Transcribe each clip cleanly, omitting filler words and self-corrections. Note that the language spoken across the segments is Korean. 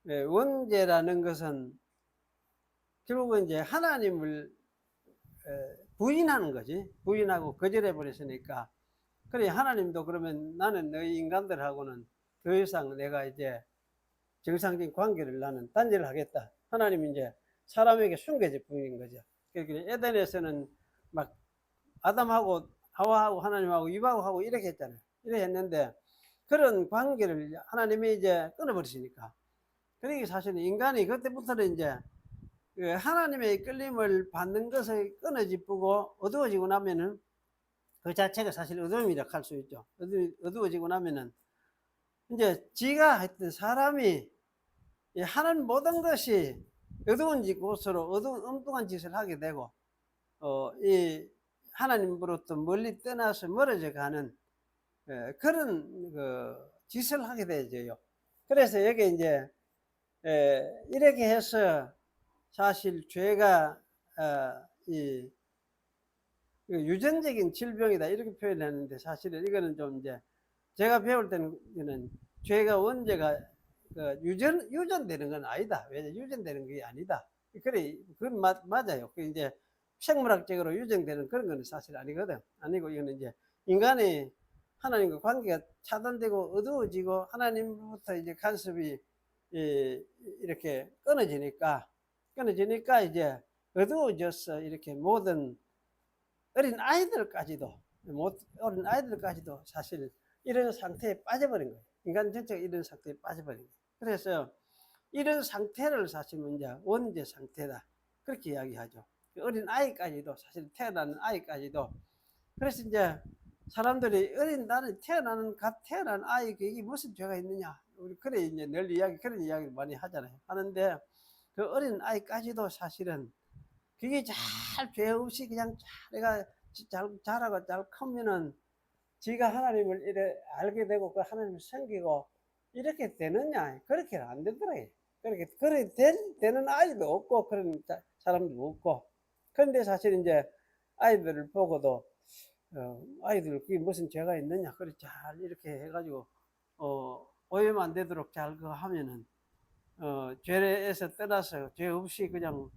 원죄라는 것은 결국은 이제 하나님을 부인하는 거지. 부인하고 거절해 버렸으니까. 그래, 하나님도 그러면 나는 너희 인간들하고는 더 이상 내가 이제 정상적인 관계를 나는 단절을 하겠다. 하나님이 이제 사람에게 숨겨져 버린 거죠. 그러니까 에덴에서는 막 아담하고 하와하고 하나님하고 이방하고 이렇게 했잖아요. 이렇게 했는데 그런 관계를 하나님이 이제 끊어버리시니까. 그러니까 사실은 인간이 그때부터는 이제 하나님의 끌림을 받는 것을 끊어지고 어두워지고 나면은 그 자체가 사실 어두움이라 할 수 있죠. 어두워지고 나면은 이제 지가 하여튼 사람이 하는 모든 것이 어두운 곳으로 어두운 엉뚱한 짓을 하게 되고 이 하나님으로부터 멀리 떠나서 멀어져 가는 그런 그 짓을 하게 되죠. 그래서 여기 이제 이렇게 해서 사실 죄가 이 유전적인 질병이다 이렇게 표현했는데 사실은 이거는 좀 이제 제가 배울 때는 죄가 원죄가 유전되는 건 아니다. 왜냐 유전되는 게 아니다. 그래 그건 맞아요. 그 이제 생물학적으로 유전되는 그런 거는 사실 아니거든. 아니고 이거는 이제 인간이 하나님과 관계가 차단되고 어두워지고 하나님부터 이제 간섭이 이렇게 끊어지니까 이제 어두워져서 이렇게 모든 어린 아이들까지도 어린 아이들까지도 사실 이런 상태에 빠져버린 거예요. 인간 전체가 이런 상태에 빠져버린 거예요. 그래서 이런 상태를 사실 이제 원죄 상태다 그렇게 이야기하죠. 어린 아이까지도 사실 태어나는 아이까지도 그래서 이제 사람들이 나는 갓 태어난 아이에게 이게 무슨 죄가 있느냐 우리 그래 이제 늘 그런 이야기를 많이 하잖아요. 하는데 그 어린 아이까지도 사실은 그게 잘 죄 없이 그냥 내가 잘 자라고 잘 크면은 지가 하나님을 이래 알게 되고 그 하나님을 섬기고 이렇게 되느냐 그렇게는 안 되더라고요. 그렇게 되는 아이도 없고 그런 사람도 없고 그런데 사실 이제 아이들을 보고도 아이들 그게 무슨 죄가 있느냐 그래 잘 이렇게 해가지고 오해만 안 되도록 잘 그거 하면은 죄에서 떠나서 죄 없이 그냥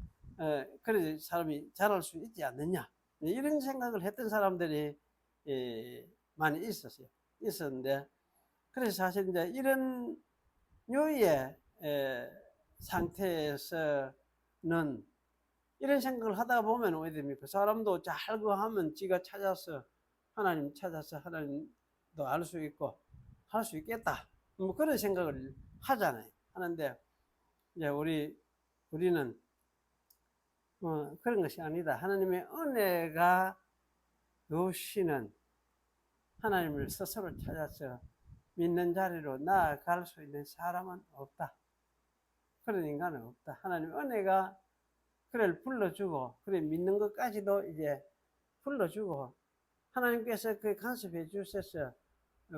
그런 사람이 자랄 수 있지 않느냐 이런 생각을 했던 사람들이 많이 있었는데 그래서 사실 이제 이런 류의 상태에서는 이런 생각을 하다 보면 왜 됩니까? 그 사람도 잘 그거 하면 지가 하나님 찾아서 하나님도 알 수 있고 할 수 있겠다 뭐 그런 생각을 하잖아요. 하는데 이제 우리는 그런 것이 아니다. 하나님의 은혜가 없이는 하나님을 스스로 찾아서 믿는 자리로 나아갈 수 있는 사람은 없다. 그런 인간은 없다. 하나님의 은혜가 그를 불러주고 그래 믿는 것까지도 이제 불러주고 하나님께서 그 간섭해 주셔서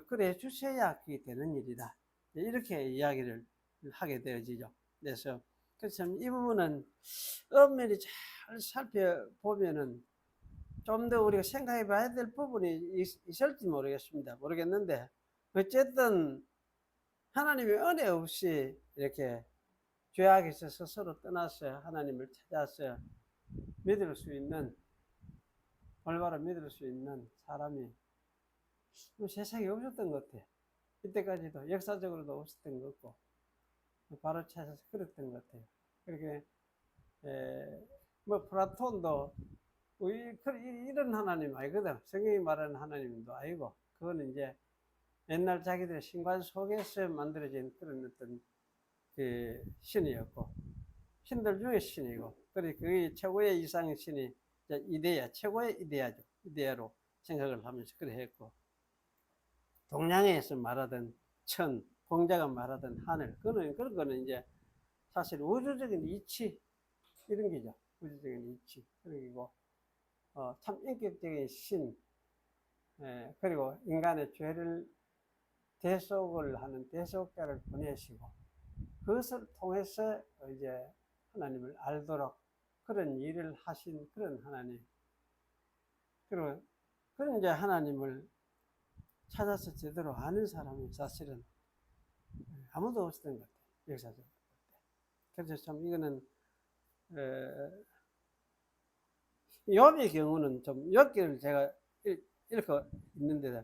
그래 주셔야 그게 되는 일이다. 이렇게 이야기를 하게 되어지죠. 그래서 이 부분은 엄밀히 잘 살펴보면은 좀 더 우리가 생각해 봐야 될 부분이 있을지 모르겠는데 어쨌든 하나님의 은혜 없이 이렇게 죄악에서 스스로 떠나서 하나님을 찾아서 믿을 수 있는 올바로 믿을 수 있는 사람이 세상에 없었던 것 같아. 이때까지도 역사적으로도 없었던 것 같고 바로 찾아서 그랬던 것 같아요. 그렇게 플라톤도 이런 하나님 아니거든. 성경이 말하는 하나님도 아니고 그거는 이제 옛날 자기들의 신관 속에서 만들어진 그런 어떤 그 신이었고 신들 중에 신이고 그래 그게 최고의 이상의 신이 최고의 이데아로 생각을 하면서 그래 했고 동양에서 말하던 공자가 말하던 하늘 그런 거는 이제 사실 우주적인 이치 이런 게죠. 우주적인 이치 그리고 참 인격적인 신 그리고 인간의 죄를 대속을 하는 대속자를 보내시고 그것을 통해서 이제 하나님을 알도록 그런 일을 하신 그런 하나님 그리고 그런 이제 하나님을 찾아서 제대로 아는 사람이 사실은 아무도 없었던 것 같아요. 역사적으로. 그래서 참 이거는 욥의 경우는 좀 욥기를 제가 읽고 있는데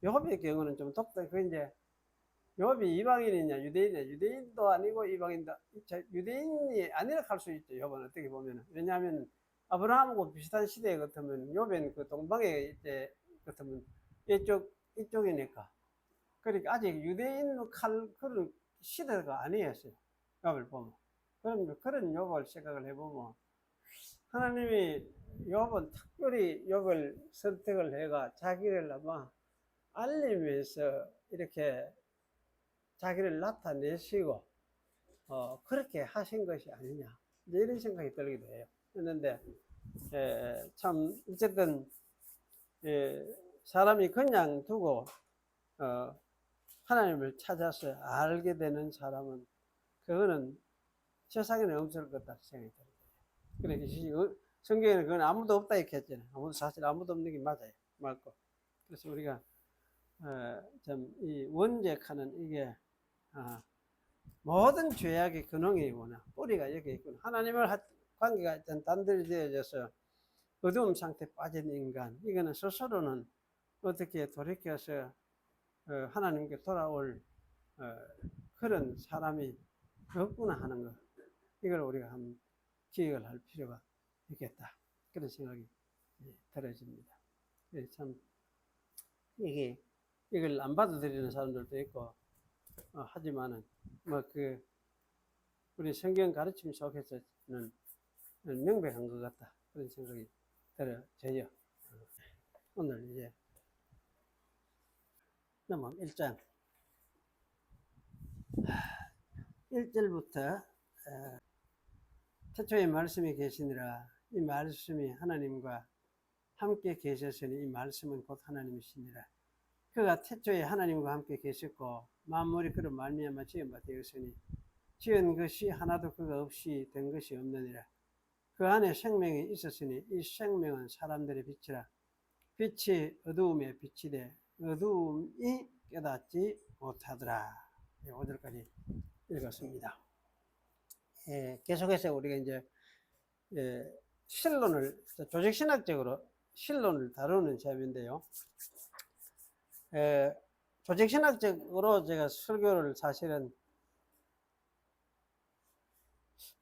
욥의 경우는 좀 독특해. 이제 욥이 이방인이냐 유대인이냐, 유대인도 아니고 이방인도, 유대인이 아니라 할 수 있죠. 욥은 어떻게 보면. 왜냐하면 아브라함하고 비슷한 시대 같으면 욥은 그 동방에 이제 같으면 이쪽이니까. 그러니까 아직 유대인 그런 시대가 아니었어요. 욥을 보면. 그런 욥을 생각을 해보면 하나님이 욥은 특별히 욥을 선택을 해가 자기를 아마 알리면서 이렇게 자기를 나타내시고 그렇게 하신 것이 아니냐, 이런 생각이 들기도 해요. 했는데 참 어쨌든 사람이 그냥 두고 하나님을 찾아서 알게 되는 사람은 그거는 세상에는 없을 것 같다 생각이 들어요. 그래, 성경에는 그건 아무도 없다 이렇게 했잖아요. 사실 아무도 없는 게 맞아요. 맞고. 그래서 우리가 참 이 원죄하는 이게 모든 죄악의 근원이 뭐냐, 뿌리가 여기 있구나. 하나님을 관계가 단절이 되어져서 어두움 상태에 빠진 인간, 이거는 스스로는 어떻게 돌이켜서 하나님께 돌아올 그런 사람이 없구나 하는 것, 이걸 우리가 한번 기억을 할 필요가 있겠다, 그런 생각이 들어집니다. 참 이걸 안 받아들이는 사람들도 있고 하지만은 우리 성경 가르침 속에서는 명백한 것 같다, 그런 생각이 들어져요. 오늘 이제 넘어가면 1장 1절부터 태초에 말씀이 계시니라. 이 말씀이 하나님과 함께 계셨으니 이 말씀은 곧 하나님이시니라. 그가 태초에 하나님과 함께 계셨고 만물이 그로 말미암아 지은 바 되었으니 지은 것이 하나도 그가 없이 된 것이 없느니라. 그 안에 생명이 있었으니 이 생명은 사람들의 빛이라. 빛이 어두움에 빛이 돼 어두움이 깨닫지 못하더라. 5절까지 읽었습니다. 계속해서 우리가 이제 신론을, 조직신학적으로 신론을 다루는 시험인데요. 조직신학적으로 제가 설교를 사실은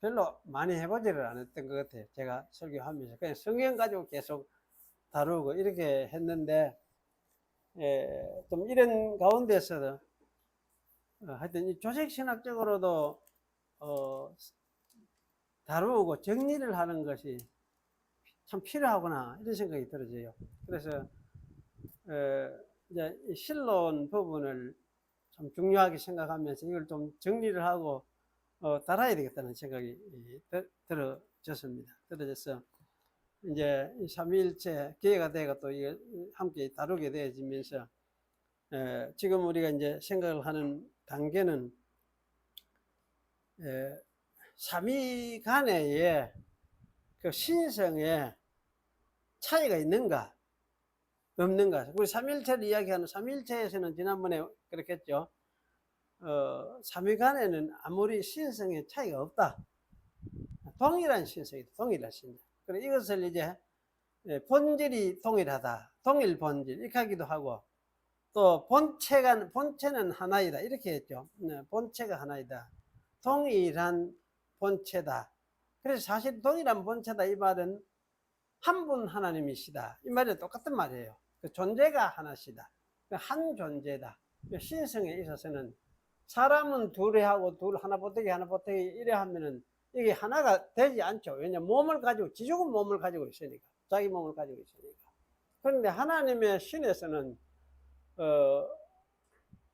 별로 많이 해보지를 않았던 것 같아요. 제가 설교하면서 그냥 성경 가지고 계속 다루고 이렇게 했는데 좀 이런 가운데서도 하여튼 이 조직신학적으로도 다루고 정리를 하는 것이 참 필요하구나, 이런 생각이 들어져요. 그래서 이제 신론 부분을 참 중요하게 생각하면서 이걸 좀 정리를 하고 달아야 되겠다는 생각이 들어져서 이제 삼위일체 기회가 되고 또 함께 다루게 되어지면서 지금 우리가 이제 생각을 하는 단계는 삼위 간의 그 신성에 차이가 있는가 없는가. 우리 삼위일체를 이야기하는 삼위일체에서는 지난번에 그렇게 했죠. 삼위 간에는 아무리 신성에 차이가 없다. 동일한 신성이다. 동일한 신성. 그래 이것을 이제 본질이 동일하다. 동일 본질 이렇게 하기도 하고, 또 본체는 하나이다 이렇게 했죠. 본체가 하나이다. 동일한 본체다. 그래서 사실 동일한 본체다 이 말은 한 분 하나님이시다 이 말이 똑같은 말이에요. 그 존재가 하나시다. 한 존재다. 신성에 있어서는 사람은 둘이 하고 하나 보태기 이래 하면은 이게 하나가 되지 않죠. 왜냐 몸을 가지고, 지죽은 몸을 가지고 있으니까, 자기 몸을 가지고 있으니까. 그런데 하나님의 신에서는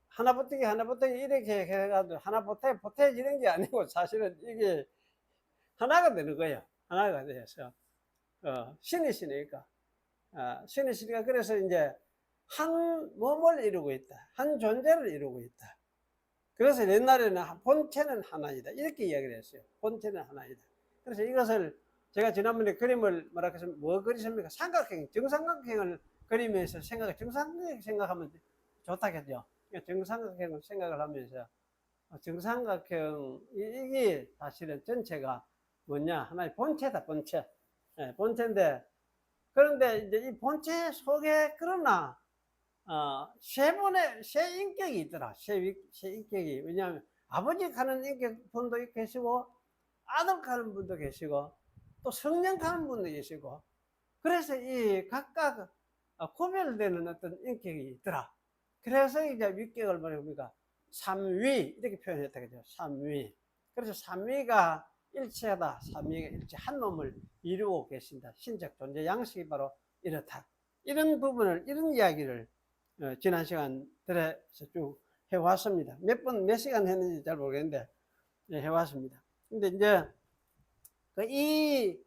하나 보태기 이렇게 해가지고 하나 보태지는 게 아니고 사실은 이게 하나가 되는 거예요. 하나가 돼서 신이시니까 신이시니까 그래서 이제 한 몸을 이루고 있다. 한 존재를 이루고 있다. 그래서 옛날에는 본체는 하나이다 이렇게 이야기를 했어요. 본체는 하나이다. 그래서 이것을 제가 지난번에 그림을 뭐 그리십니까? 삼각형, 정삼각형을 그리면서 정삼각형 생각하면 좋다겠죠. 정삼각형을 생각을 하면서 정삼각형 이게 사실은 전체가 뭐냐 하나의 본체다 본체. 예, 본체인데 그런데 이제 이 본체 속에 그러나 세 인격이 있더라. 세 인격이. 왜냐하면 아버지 가는 분도 계시고 아들 가는 분도 계시고 또 성령 가는 분도 계시고 그래서 이 각각 구별되는 어떤 인격이 있더라. 그래서 이제 위격을 뭐랍니까? 삼위 이렇게 표현했다 그죠? 삼위. 그래서 삼위가 일체다. 삼위가 일체 한 놈을 이루고 계신다. 신적 존재 양식이 바로 이렇다. 이런 부분을 이런 이야기를 지난 시간 들에서 쭉 해왔습니다. 몇 시간 했는지 잘 모르겠는데 해왔습니다. 근데 이제 이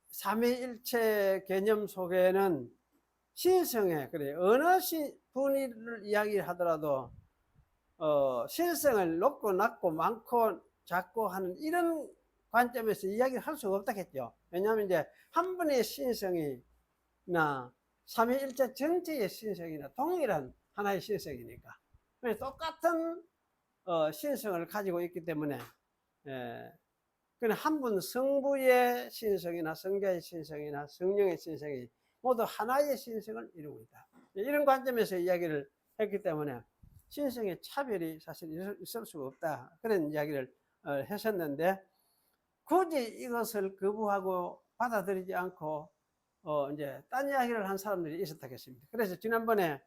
삼위일체 개념 속에는 신성에 그래 어느 분을 이야기하더라도 신성을 높고 낮고 많고 작고 하는 이런 관점에서 이야기를 할 수가 없다겠죠. 왜냐하면 이제 한 분의 신성이나 삼위일체 전체의 신성이나 동일한 하나의 신성이니까 똑같은 신성을 가지고 있기 때문에 그냥 한 분 성부의 신성이나 성자의 신성이나 성령의 신성이 모두 하나의 신성을 이루고 있다. 이런 관점에서 이야기를 했기 때문에 신성의 차별이 사실 있을 수가 없다. 그런 이야기를 했었는데 굳이 이것을 거부하고 받아들이지 않고 이제 딴 이야기를 한 사람들이 있었다겠습니다. 그래서 지난번에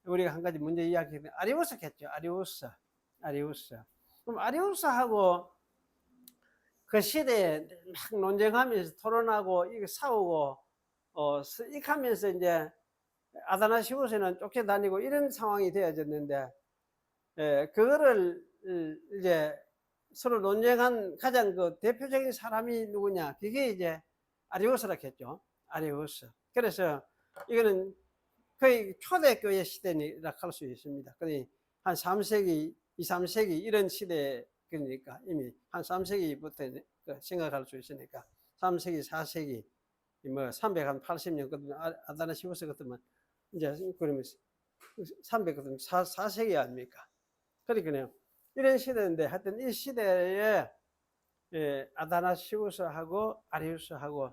우리가 한 가지 문제 이야기했는데 아리우스 했죠. 아리우스. 그럼 아리우스하고 그 시대에 막 논쟁하면서 토론하고 이거 싸우고 이익하면서 이제 아다나시우스는 쫓겨다니고 이런 상황이 되어졌는데 그거를 이제 서로 논쟁한 가장 그 대표적인 사람이 누구냐? 그게 이제 아리우스라 했죠. 아리우스. 그래서 이거는 거의 초대교회 시대라 할 수 있습니다. 거의 한 3세기, 2, 3세기 이런 시대 그러니까 이미 한 3세기부터 생각할 수 있으니까 3세기, 4세기 뭐 380년 같으면 아다나시우스 같으면 이제 그러면 300 같으면 4세기 아닙니까? 그러니까요. 이런 시대인데 하여튼 이 시대에 아다나시우스하고 아리우스하고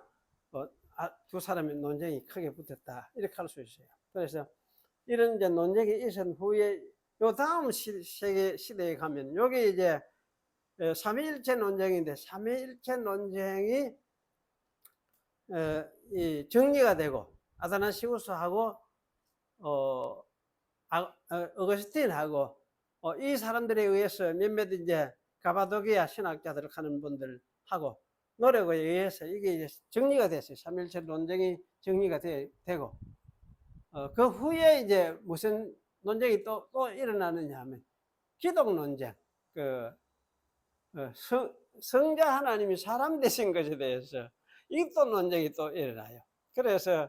두 사람의 논쟁이 크게 붙었다. 이렇게 할 수 있어요. 그래서 이런 이제 논쟁이 있은 후에 요 다음 시대에 가면 여기 이제 삼위일체 논쟁인데 삼위일체 논쟁이 정리가 되고 아다나시우스하고 어거스틴하고 이 사람들에 의해서 몇몇 이제 가바도기아 신학자들 하는 분들하고 노력에 의해서 이게 이제 정리가 됐어요. 삼위일체 논쟁이 정리가 되고 그 후에 이제 무슨 논쟁이 또 일어나느냐 하면 기독 논쟁, 성자 하나님이 사람 되신 것에 대해서 이 또 논쟁이 또 일어나요. 그래서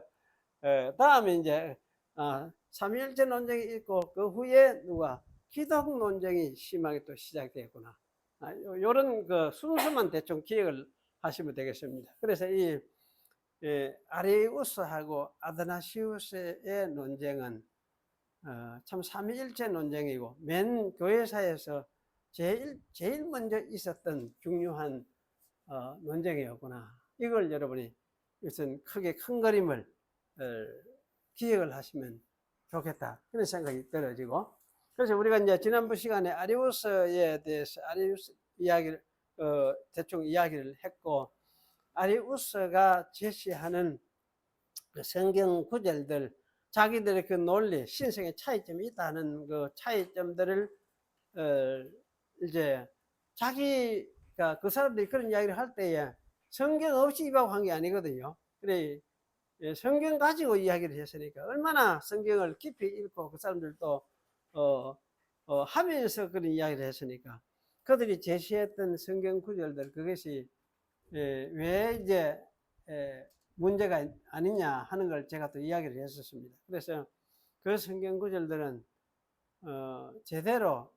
다음에 이제 삼위일체 논쟁이 있고 그 후에 기독 논쟁이 심하게 또 시작되었구나. 이런 그 순서만 대충 기억을 하시면 되겠습니다. 그래서 이 아리우스하고 아다나시우스의 논쟁은 참 삼위일체 논쟁이고 맨 교회사에서 제일 먼저 있었던 중요한 논쟁이었구나. 이걸 여러분이 무슨 크게 큰 그림을 기억을 하시면 좋겠다. 그런 생각이 들어지고. 그래서 우리가 이제 지난번 시간에 아리우스에 대해서 아리우스 이야기를 대충 이야기를 했고 아리우스가 제시하는 그 성경 구절들 자기들의 그 논리 신성의 차이점이 있다는 그 차이점들을 이제 자기가 그 사람들이 그런 이야기를 할 때에 성경 없이 입학한 게 아니거든요. 그래 성경 가지고 이야기를 했으니까 얼마나 성경을 깊이 읽고 그 사람들도 하면서 그런 이야기를 했으니까 그들이 제시했던 성경 구절들 그것이 왜 이제 문제가 아니냐 하는 걸 제가 또 이야기를 했었습니다. 그래서 그 성경 구절들은 제대로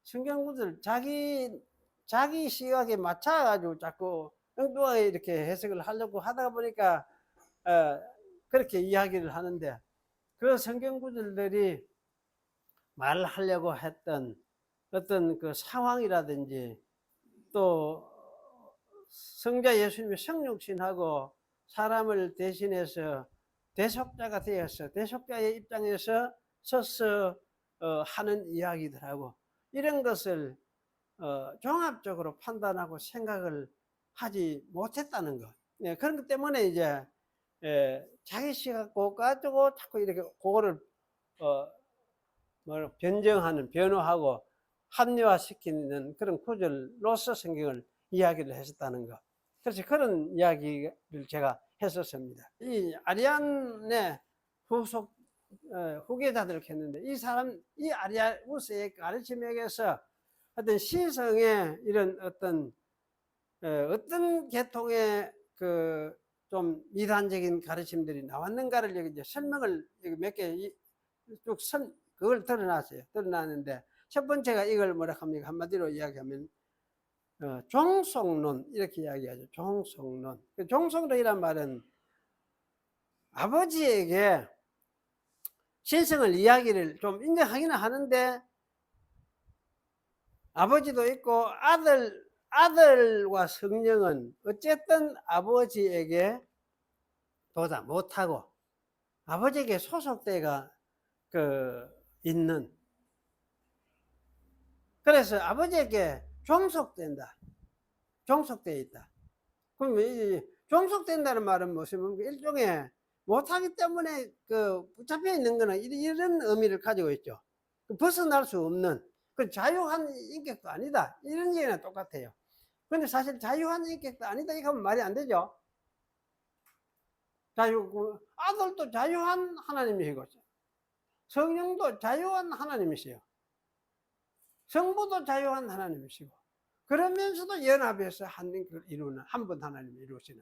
성경 구절 자기 시각에 맞춰가지고 자꾸 엉뚱하게 이렇게 해석을 하려고 하다 보니까 그렇게 이야기를 하는데 그 성경 구절들이 말하려고 했던 어떤 그 상황이라든지 또 성자 예수님이 성육신하고 사람을 대신해서 대속자가 되어서 대속자의 입장에서 서서 하는 이야기들하고 이런 것을 종합적으로 판단하고 생각을 하지 못했다는 것. 네, 그런 것 때문에 이제 자기 시각 꼭 가지고 자꾸 이렇게 그거를 변정하는, 변호하고 합리화시키는 그런 구절로서 성경을 이야기를 했었다는 것. 그래서 그런 이야기를 제가 했었습니다. 이 아리안의 후계자들을 했는데 이 아리아우스의 가르침에게서 어떤 시성의 이런 어떤 계통의 그 좀 이단적인 가르침들이 나왔는가를 여기 이제 설명을 몇 개 쭉 그걸 드러났어요. 드러났는데 첫 번째가 이걸 뭐라 합니까? 한마디로 이야기하면 종속론 이렇게 이야기하죠. 종속론. 종속론이란 말은 아버지에게 신성을 이야기를 좀 인정하기는 하는데 아버지도 있고 아들과 성령은 어쨌든 아버지에게 보다 못하고 아버지에게 소속대가 있는, 그래서 아버지에게 종속된다. 종속되어 있다. 그럼 이 종속된다는 말은 무슨 일종의 못하기 때문에 붙잡혀 있는 거는 이런 의미를 가지고 있죠. 벗어날 수 없는 그 자유한 인격도 아니다. 이런 얘기는 똑같아요. 근데 사실 자유한 인격도 아니다. 이거 하면 말이 안 되죠. 아들도 자유한 하나님이시고, 성령도 자유한 하나님이시요. 성부도 자유한 하나님이시고, 그러면서도 연합해서 하나님을 이루는, 한 분 하나님을 이루시는.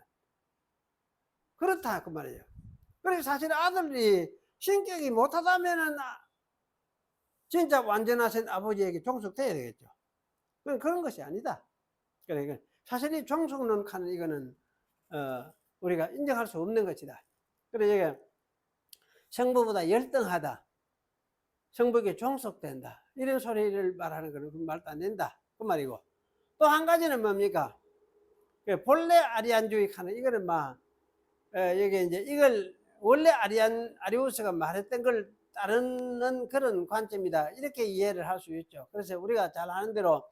그렇다, 그 말이에요. 그래서 사실 아들이 신격이 못하다면은 진짜 완전하신 아버지에게 종속돼야 되겠죠. 그런 것이 아니다. 그러니까 사실 이 종속론 하는 이거는, 우리가 인정할 수 없는 것이다. 그래서 이게 성부보다 열등하다. 성부에게 종속된다. 이런 소리를 말하는 거는 말도 안 된다. 그 말이고. 또 한 가지는 뭡니까? 본래 아리안주의 하는 이거는 여기 이제 이걸 원래 아리우스가 말했던 걸 따르는 그런 관점이다. 이렇게 이해를 할 수 있죠. 그래서 우리가 잘 아는 대로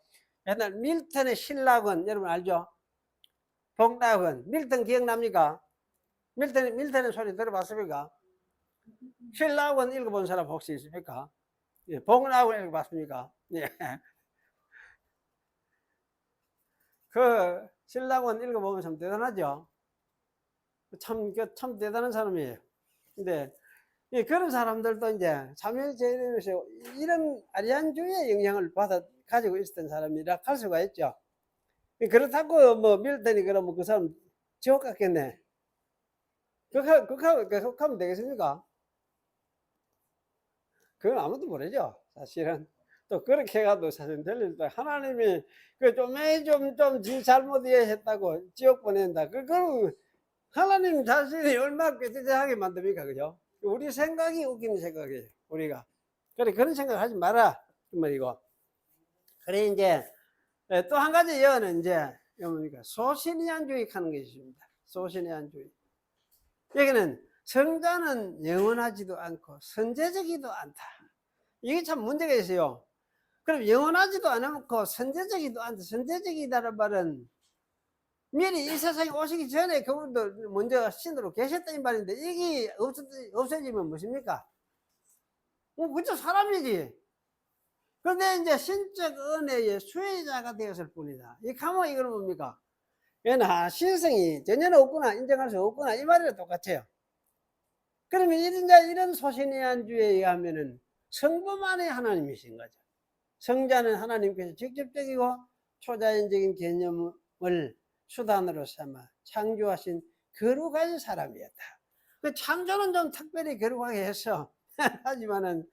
옛날 밀턴의 신락은 여러분 알죠? 복락은 밀턴 기억납니까? 밀턴의 소리 들어봤습니까? 신락은 읽어본 사람 혹시 있습니까? 예, 복락은 읽어봤습니까? 예. 그 신락은 읽어보면 참 대단하죠. 참 대단한 사람이에요. 근데 그런 사람들도 이제 사무엘제일에서 이런 아리안주의 영향을 받아 가지고 있었던 사람이라 할 수가 있죠. 그렇다고 뭐 밀턴이 그러면 그 사람 지옥 갔겠네. 그렇게 하면 되겠습니까? 그건 아무도 모르죠. 사실은 또 그렇게 해가도 사실 될 일도 하나님이 지 잘못 이해했다고 지옥 보낸다. 그건 하나님 자신이 얼마나 꾀죄죄하게 만듭니까, 그죠? 우리 생각이 웃기는 생각이에요, 우리가. 그런 생각 하지 마라, 그 말이고. 그래, 이제, 또 한 가지 여는 이제, 뭡니까? 소신이안주의 하는 것이 있습니다. 소신이안주의. 여기는 성자는 영원하지도 않고 선제적이도 않다. 이게 참 문제가 있어요. 그럼 영원하지도 않고 선제적이도 않다. 선제적이다는 말은 미리 이 세상에 오시기 전에 그분도 먼저 신으로 계셨다 이 말인데 이게 없어지면 무엇입니까? 그저 사람이지. 그런데 이제 신적 은혜의 수혜자가 되었을 뿐이다. 이 가면 이건 뭡니까? 얘는 신성이 전혀 없구나, 인정할 수 없구나 이 말이랑 똑같아요. 그러면 이런 소신의안주에 의하면은 성부만의 하나님이신 거죠. 성자는 하나님께서 직접적이고 초자연적인 개념을 수단으로 삼아 창조하신 거룩한 사람이었다. 그 창조는 좀 특별히 거룩하게 해서 하지만은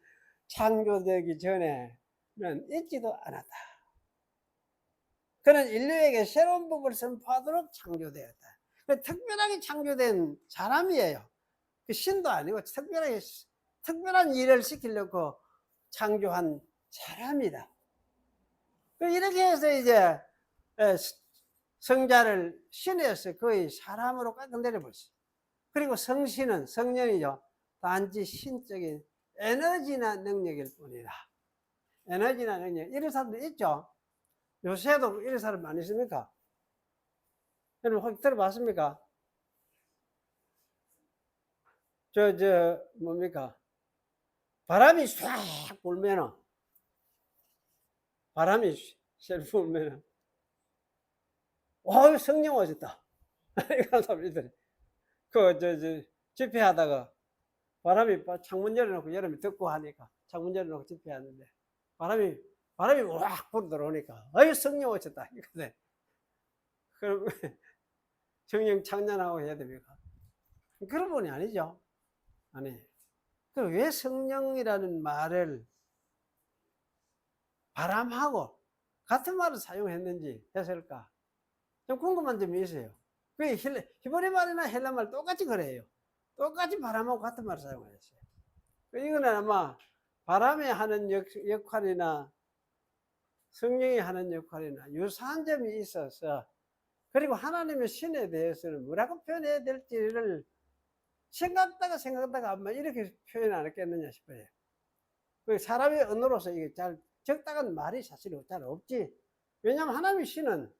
창조되기 전에는 있지도 않았다. 그는 인류에게 새로운 법을 선포하도록 창조되었다. 특별하게 창조된 사람이에요. 신도 아니고 특별한 일을 시키려고 창조한 사람이다. 이렇게 해서 이제 성자를 신에서 거의 사람으로 깎아 내려버렸어요. 그리고 성신은 성령이죠. 단지 신적인 에너지나 능력일 뿐이다. 에너지나 능력. 이런 사람들 있죠. 요새도 이런 사람 많이 있습니까? 여러분 혹시 들어봤습니까? 뭡니까? 바람이 싹 불면은, 바람이 셀 불면은, 성령 오셨다. 이런 사람들이. 집회하다가 바람이 창문 열어놓고 여름에 덥고 하니까 창문 열어놓고 집회하는데 바람이 확 불어 들어오니까 성령 오셨다. 이거네. 그럼 성령 창년하고 해야 됩니까? 그런 분이 아니죠. 아니. 그럼 왜 성령이라는 말을 바람하고 같은 말을 사용했는지 했을까? 좀 궁금한 점이 있어요. 그 히브리 말이나 헬라 말 똑같이 그래요. 똑같이 바람하고 같은 말을 사용했어요. 이거는 아마 바람이 하는 역할이나 성령이 하는 역할이나 유사한 점이 있어서, 그리고 하나님의 신에 대해서는 뭐라고 표현해야 될지를 생각하다가 아마 이렇게 표현 안 했겠느냐 싶어요. 사람의 언어로서 이게 잘 적당한 말이 사실 잘 없지. 왜냐하면 하나님의 신은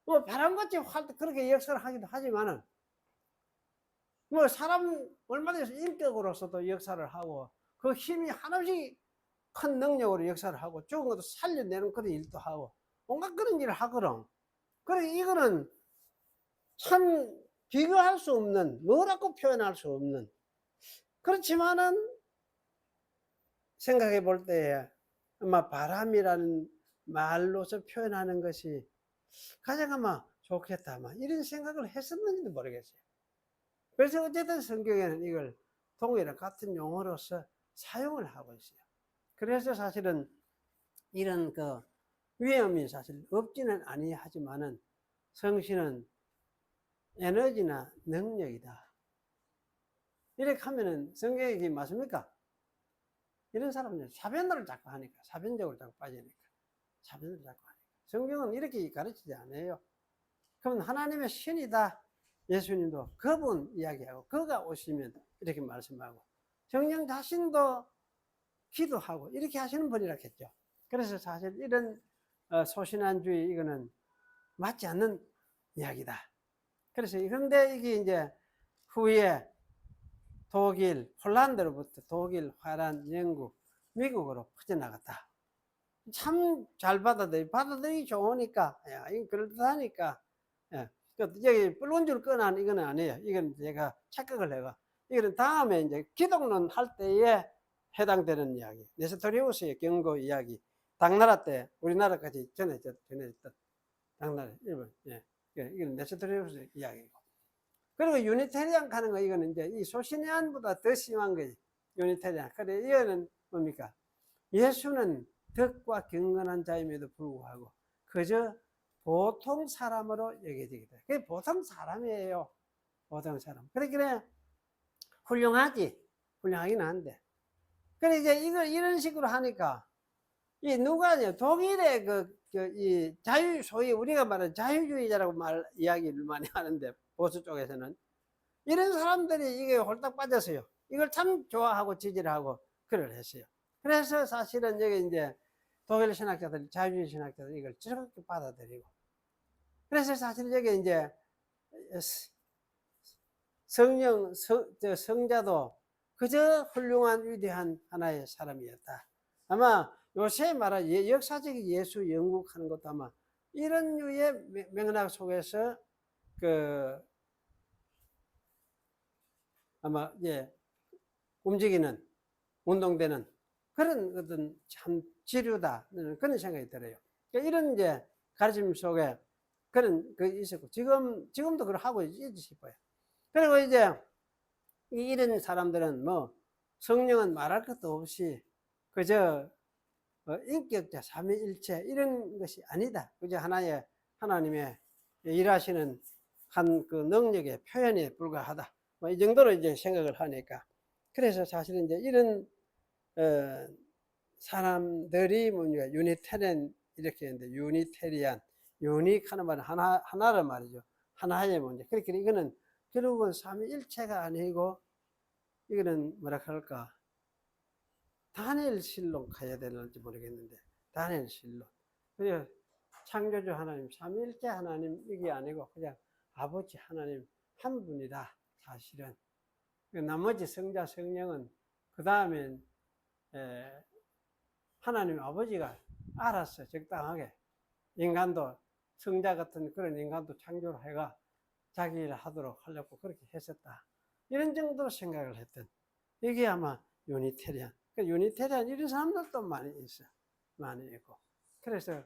뭐 바람같이 그렇게 역사를 하기도 하지만은 뭐 사람 얼마든지 인격으로서도 역사를 하고 그 힘이 한없이 큰 능력으로 역사를 하고 죽은 것도 살려내는 그런 일도 하고 온갖 그런 일을 하거든. 그래 이거는 참 비교할 수 없는, 뭐라고 표현할 수 없는, 그렇지만은 생각해 볼 때에 아마 바람이라는 말로서 표현하는 것이 가장 아마 좋겠다, 아마 이런 생각을 했었는지도 모르겠어요. 그래서 어쨌든 성경에는 이걸 동일한 같은 용어로서 사용을 하고 있어요. 그래서 사실은 이런 그 위험이 사실 없지는 아니하지만은 성신은 에너지나 능력이다. 이렇게 하면은 성경이 맞습니까? 이런 사람들 사변을 자꾸 하니까, 사변적으로 자꾸 빠지니까, 사변을 자꾸 하니까. 성경은 이렇게 가르치지 않아요. 그럼 하나님의 신이다. 예수님도 그분 이야기하고 그가 오시면 이렇게 말씀하고 성령 자신도 기도하고 이렇게 하시는 분이라 했죠. 그래서 사실 이런 소신한주의 이거는 맞지 않는 이야기다. 그래서 그런데 이게 이제 후에 독일, 폴란드로부터 독일, 화란, 영국, 미국으로 퍼져나갔다. 참 잘 받아들이기 좋으니까, 야, 이거 그럴듯하니까. 예. 여기 뿔론줄 끈한 이거는 아니에요. 이건 제가 착각을 해가. 이거는 다음에 이제 기독론 할 때에 해당되는 이야기. 네스토리우스의 경고 이야기. 당나라 때 우리나라까지 전해졌던 당나라, 일본. 예. 이건 네스토리우스의 이야기고. 그리고 유니테리안 가는 거, 이거는 이제 이 소신의안보다 더 심한 거지. 유니테리안. 그래, 이거는 뭡니까? 예수는 덕과 경건한 자임에도 불구하고 그저 보통 사람으로 여겨지게 돼. 그게 보통 사람이에요. 보통 사람. 그래, 훌륭하긴 한데. 그래, 이제 이걸 이런 식으로 하니까, 이 독일의 이 소위 우리가 말하는 자유주의자라고 이야기를 많이 하는데, 보수 쪽에서는. 이런 사람들이 이게 홀딱 빠졌어요. 이걸 참 좋아하고 지지를 하고, 그걸 했어요. 그래서 사실은 여기 이제 독일 신학자들, 자유주의 신학자들 이걸 즐겁게 받아들이고. 그래서 사실 여기 이제 성자도 그저 훌륭한 위대한 하나의 사람이었다. 아마 요새 말하는 역사적 예수 연구하는 것도 아마 이런 류의 맥락 속에서 아마 움직이는, 운동되는 그런 어떤 참 지류다, 그런 생각이 들어요. 그러니까 이런 이제 가르침 속에 그런 그 있었고 지금도 그걸 하고 있지 싶어요. 그리고 이제 이런 사람들은 뭐 성령은 말할 것도 없이 그저 인격자 삼위일체 이런 것이 아니다. 그저 하나의 하나님의 일하시는 한 그 능력의 표현에 불과하다. 뭐 이 정도로 이제 생각을 하니까. 그래서 사실은 이제 이런 사람들이 뭡니까 유니테리안 이렇게 했는데, 유니테리안, 유닉 하는 말은 하나를 말이죠. 하나의 문제. 그러니까 이거는 결국은 삼위일체가 아니고, 이거는 뭐라 할까, 다니엘실로 가야 되는지 모르겠는데, 다니엘실로. 그래서 창조주 하나님, 삼위일체 하나님 이게 아니고 그냥 아버지 하나님 한 분이다, 사실은. 나머지 성자, 성령은 그 다음엔 하나님 아버지가 알아서 적당하게 인간도, 성자 같은 그런 인간도 창조를 해가 자기 일을 하도록 하려고 그렇게 했었다, 이런 정도로 생각을 했던, 이게 아마 유니테리안. 유니테리안 이런 사람들도 많이 있어, 많이 있고. 그래서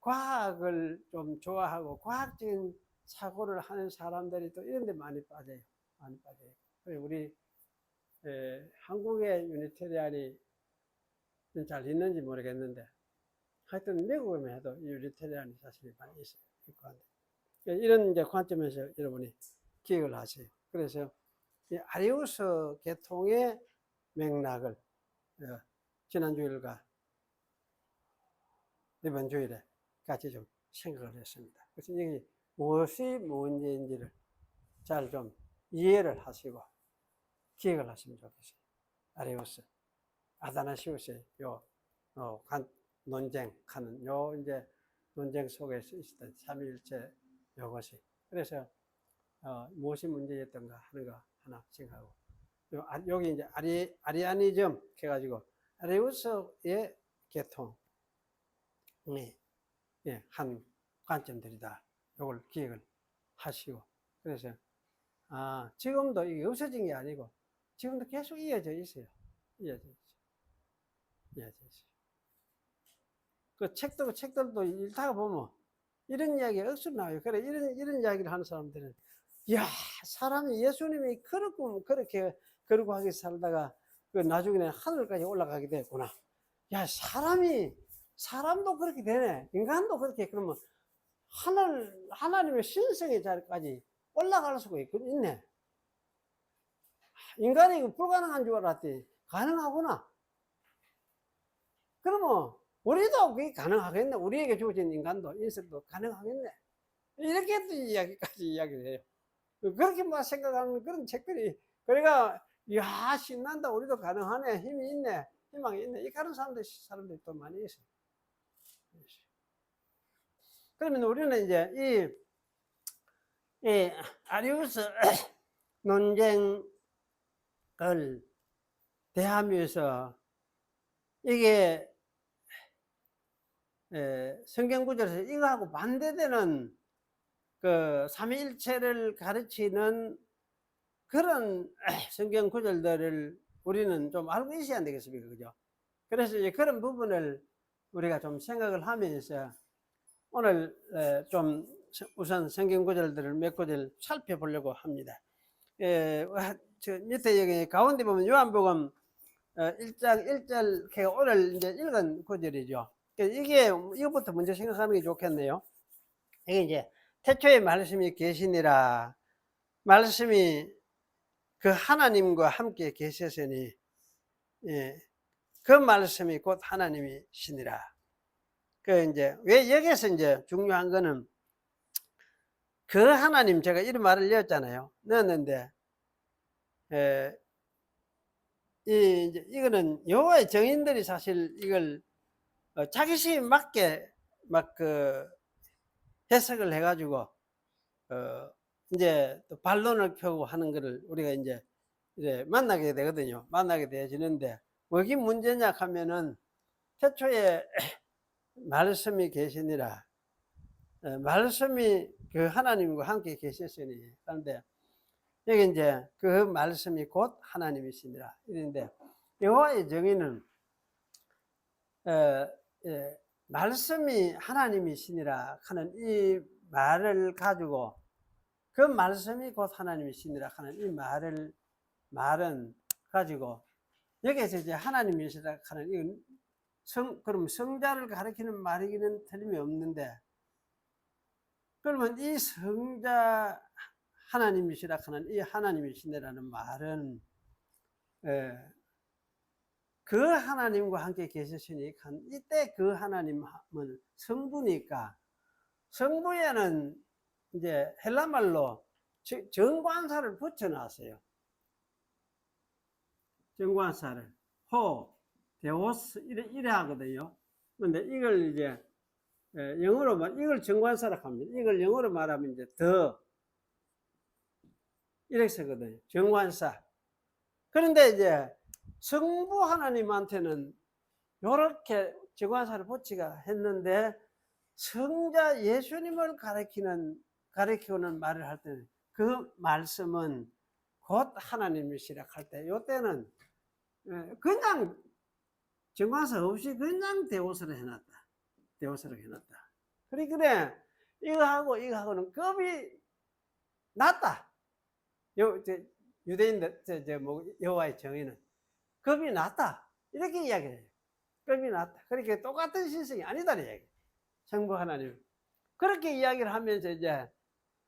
과학을 좀 좋아하고 과학적인 사고를 하는 사람들이 또 이런 데 많이 빠져요. 많이 빠져요. 우리 한국의 유니테리안이 잘 있는지 모르겠는데, 하여튼 미국에만 해도 유니테리안이 사실 많이 있어요. 이런 이제 관점에서 여러분이 기억을 하세요. 그래서 이 아리우스 계통의 맥락을 지난 주일과 이번 주일에 같이 좀 생각을 했습니다. 그래서 이게 무엇이 문제인지를 잘 좀 이해를 하시고 기억을 하시면 좋겠어요. 아리우스, 아다나시우스의 논쟁하는 이제 논쟁 속에서 있었던 삼위일체 요것이. 그래서 무엇이 문제였던가 하는 거 하나 생각하고, 여기 이제 아리아니즘 해가지고 아리우스의 계통의 한 관점들이다. 이걸 기억을 하시고, 그래서 지금도 이게 없어진 게 아니고 지금도 계속 이어져 있어요. 이어져 있어요. 그 책들도 읽다가 보면 이런 이야기가 억수로 나와요. 그래, 이런 이야기를 하는 사람들은, 야, 사람이 예수님이 그렇게 거룩하게 살다가 그 나중에는 하늘까지 올라가게 됐구나. 야, 사람도 그렇게 되네. 인간도 그렇게, 그러면 하나님의 신성의 자리까지 올라갈 수가 있네. 인간이 불가능한 줄 알았더니 가능하구나. 그러면 우리도 그게 가능하겠네. 우리에게 주어진 인간도, 인생도 가능하겠네. 이렇게 또 이야기를 해요. 그렇게만 생각하는 그런 책들이, 그러니까, 야, 신난다. 우리도 가능하네. 힘이 있네. 희망이 있네. 이 그런 사람들이 또 많이 있어요. 그러면 우리는 이제 이 아리우스 논쟁을 대하면서 이게 성경 구절에서 이거하고 반대되는 그 삼위일체를 가르치는 그런 성경 구절들을 우리는 좀 알고 있어야 안 되겠습니까? 그죠? 그래서 이제 그런 부분을 우리가 좀 생각을 하면서 오늘 좀 우선 성경 구절들을 몇 구절 살펴보려고 합니다. 저 밑에 여기 가운데 보면 요한복음 1장 1절, 오늘 이제 읽은 구절이죠. 이게, 이것부터 먼저 생각하는 게 좋겠네요. 이게 이제, 태초에 말씀이 계시니라. 말씀이 그 하나님과 함께 계셨으니, 그 말씀이 곧 하나님이시니라. 이제, 왜 여기서 이제 중요한 거는, 그 하나님, 제가 이런 말을 넣었는데, 이거는 여호와의 정인들이 사실 이걸 자기식 맞게 막 해석을 해가지고 이제 또 반론을 펴고 하는 거를 우리가 이제 만나게 되거든요. 만나게 되어지는데, 뭐가 문제냐 하면은, 태초에 말씀이 계시니라. 말씀이 그 하나님과 함께 계셨으니. 그런데 여기 이제 그 말씀이 곧 하나님이시니라 이런데, 여호와의 정의는 말씀이 하나님이시니라 하는 이 말을 가지고, 그 말씀이 곧 하나님이시니라 하는 이 말은 가지고, 여기에서 이제 하나님이시라 하는 이건 그럼 성자를 가리키는 말이기는 틀림이 없는데, 그러면 이 성자 하나님이시라 하는 이 하나님이시네라는 말은 그 하나님과 함께 계셨으니 이때 그 하나님은 성부니까 성부에는 이제 헬라말로 정관사를 붙여놨어요. 정관사를 데오스 이래 하거든요. 근데 이걸 이제 영어로 이걸 정관사라고 합니다. 이걸 영어로 말하면 이제 이렇게 쓰거든요. 정관사. 그런데 이제 성부 하나님한테는 이렇게 정관사를 붙이가 했는데 성자 예수님을 가리키는 말을 할 때는 그 말씀은 곧 하나님이시라 할 때, 이때는 그냥 정관사 없이 그냥 대오스를 해놨다. 그래, 이거하고는 급이 낮다. 유대인들, 여호와의 정의는 급이 낮다. 이렇게 이야기해요. 급이 낮다. 그렇게 똑같은 신성이 아니다. 성부 하나님. 그렇게 이야기를 하면서 이제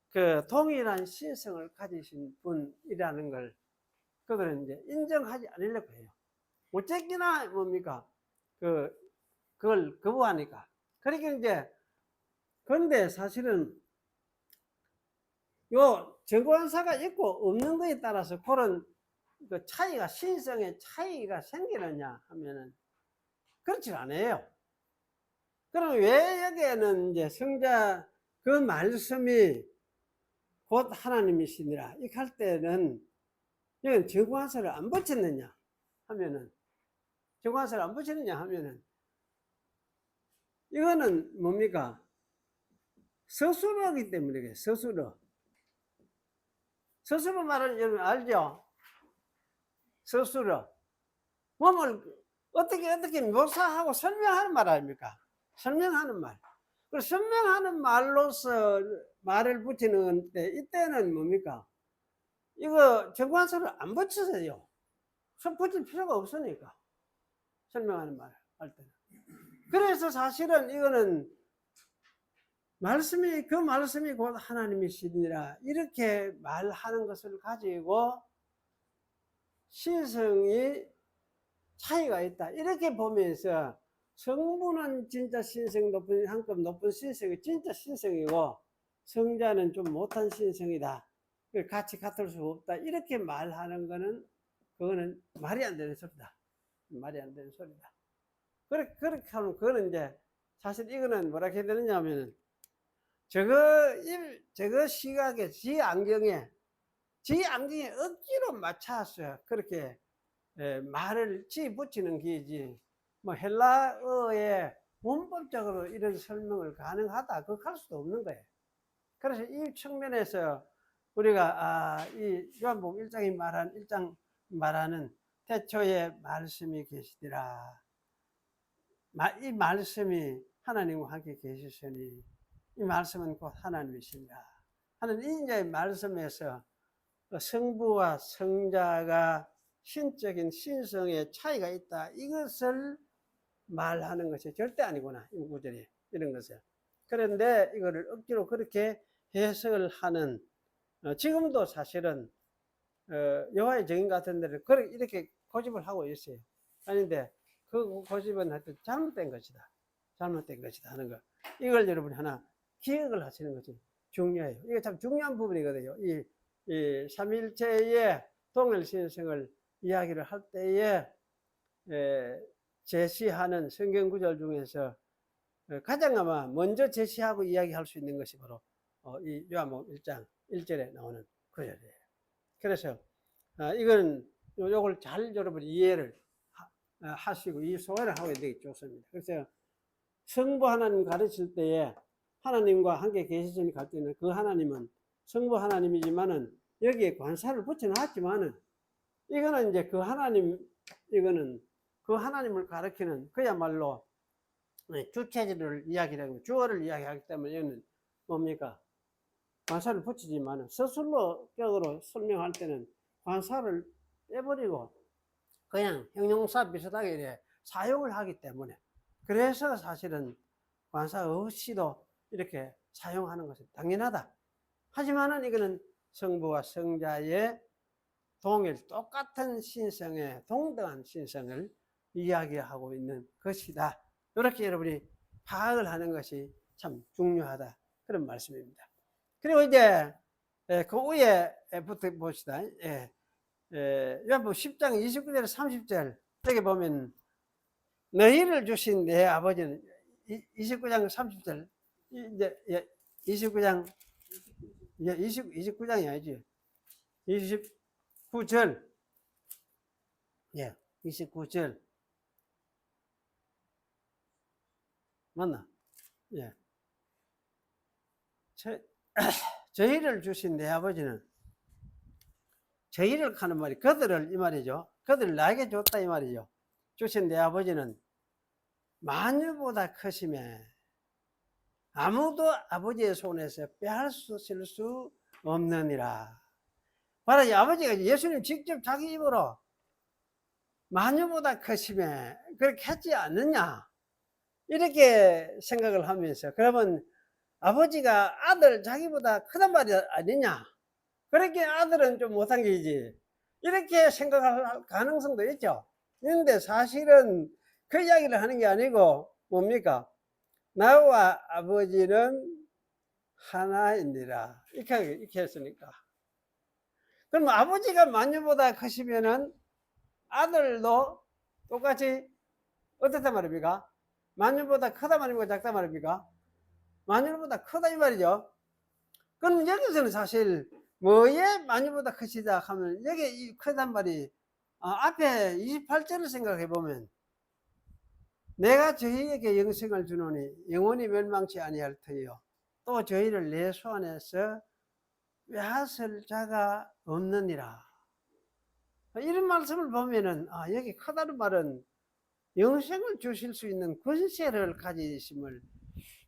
그 동일한 신성을 가지신 분이라는 걸 그들은 이제 인정하지 않으려고 해요. 어쨌거나 뭡니까? 그걸 거부하니까. 그러니까 이제, 그런데 사실은 요 정관사가 있고 없는 거에 따라서 그런 그 차이가, 신성의 차이가 생기느냐 하면은 그렇지 않아요. 그럼 왜 여기에는 이제 성자 그 말씀이 곧 하나님이시니라 이렇게 할 때는 이건 정관사를 안 붙였느냐 하면은 이거는 뭡니까? 서술어기 때문에 서술어 말은 여러분 알죠? 서술어 몸을 어떻게 묘사하고 설명하는 말 아닙니까? 설명하는 말. 그리고 설명하는 말로서 말을 붙이는 때 이때는 뭡니까? 이거 정관사를 안 붙여서요. 붙일 필요가 없으니까. 설명하는 말 할 때는. 그래서 사실은 이거는 그 말씀이 곧 하나님이시니라 이렇게 말하는 것을 가지고 신성이 차이가 있다. 이렇게 보면서 성부는 진짜 한급 높은 신성이 진짜 신성이고 성자는 좀 못한 신성이다. 같이 같을 수 없다. 이렇게 말하는 거는 그거는 말이 안 되는 소리다. 그렇게 하면 그거는 이제 사실 이거는 뭐라 해야 되느냐 하면은 저거 시각에 지 안경에 억지로 맞춰서 그렇게 말을 붙이는 게지 뭐 헬라어에 문법적으로 이런 설명을 가능하다 그렇게 할 수도 없는 거예요. 그래서 이 측면에서 우리가 이 요한복음 1장 말하는 태초에 말씀이 계시더라. 이 말씀이 하나님과 함께 계시으니 이 말씀은 곧 하나님이시니라 하는 이 말씀에서 성부와 성자가 신적인 신성의 차이가 있다. 이것을 말하는 것이 절대 아니구나. 이 구절이 이런 것을. 그런데 이거를 억지로 그렇게 해석을 하는 지금도 사실은 여호와의 증인 같은 데를 이렇게 고집을 하고 있어요. 아닌데 그 고집은 하여튼 잘못된 것이다 하는 거. 이걸 여러분이 하나 기억을 하시는 것이 중요해요. 이게 참 중요한 부분이거든요. 이 삼일체의 동일신성을 이야기를 할 때에 제시하는 성경 구절 중에서 가장 아마 먼저 제시하고 이야기할 수 있는 것이 바로 이 요한복음 1장 1절에 나오는 구절이에요. 그래서 이건 요걸 잘 여러분이 이해를 하시고 이 소화를 하고 되게 좋습니다. 그래서 성부 하나님 가르칠 때에 하나님과 함께 계시니 갈 때는 그 하나님은 성부 하나님이지만은 여기에 관사를 붙여놨지만은 이거는 이제 이거는 그 하나님을 가리키는 그야말로 주체를 이야기하고 주어를 이야기하기 때문에 이거는 뭡니까? 관사를 붙이지만은 서술로격으로 설명할 때는 관사를 빼버리고 그냥 형용사 비슷하게 이렇게 사용을 하기 때문에 그래서 사실은 관사 없이도 이렇게 사용하는 것은 당연하다. 하지만은 이거는 성부와 성자의 똑같은 신성의 동등한 신성을 이야기하고 있는 것이다. 이렇게 여러분이 파악을 하는 것이 참 중요하다. 그런 말씀입니다. 그리고 이제 그 위에부터 봅시다. 요한복음 10장 29절 30절 여기 보면 너희를 주신 내 아버지는 29장 30절 이제 29장 29장이 아니지 29절 29절 맞나? 예. 저희를 주신 내 아버지는 저희를 하는 말이 그들을 이 말이죠. 그들을 나에게 줬다 이 말이죠. 주신 내 아버지는 만유보다 크심에 아무도 아버지의 손에서 빼앗을 수 없느니라. 바로 이 아버지가 예수님 직접 자기 입으로 만유보다 크심에 그렇게 했지 않느냐 이렇게 생각을 하면서 그러면 아버지가 아들 자기보다 크단 말이 아니냐 그렇게 아들은 좀 못한 게이지 이렇게 생각할 가능성도 있죠. 그런데 사실은 그 이야기를 하는 게 아니고 뭡니까? 나와 아버지는 하나이니라 이렇게 했으니까 그럼 아버지가 만유보다 크시면은 아들도 똑같이 어떻단 말입니까? 만유보다 크다 말입니까? 작다 말입니까? 만유보다 크다 이 말이죠. 그럼 여기서는 사실 뭐에 만유보다 크시다 하면 여기 이 크단 말이 앞에 28절을 생각해 보면 내가 저희에게 영생을 주노니 영원히 멸망치 아니할 터이요 또 저희를 내 손에서 빼앗을 자가 없느니라. 이런 말씀을 보면은 여기 크다는 말은 영생을 주실 수 있는 권세를 가지심을